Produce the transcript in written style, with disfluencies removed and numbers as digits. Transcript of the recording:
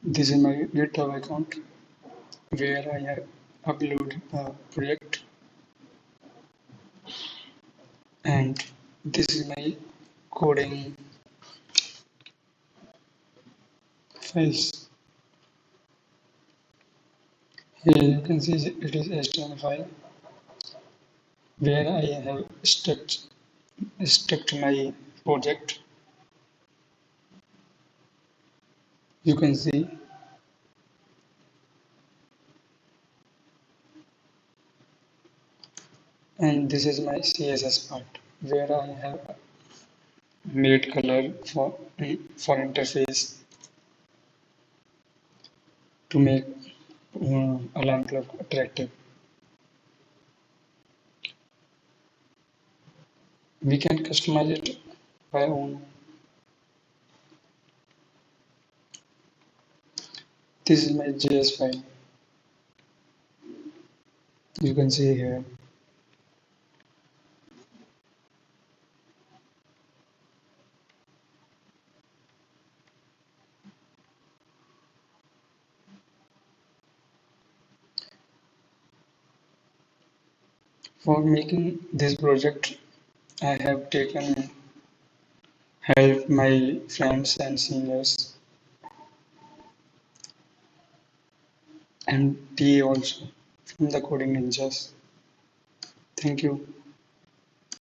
This is my GitHub account where I have uploaded a project, and this is my coding files. Here you can see it is HTML file where I have structured my project. You can see, and this is my CSS part where I have made color for interface to make alarm clock attractive. We can customize it by own. This is my JS file. You can see here. For making this project, I have taken help my friends and seniors and TA also from the coding ninjas. Thank you.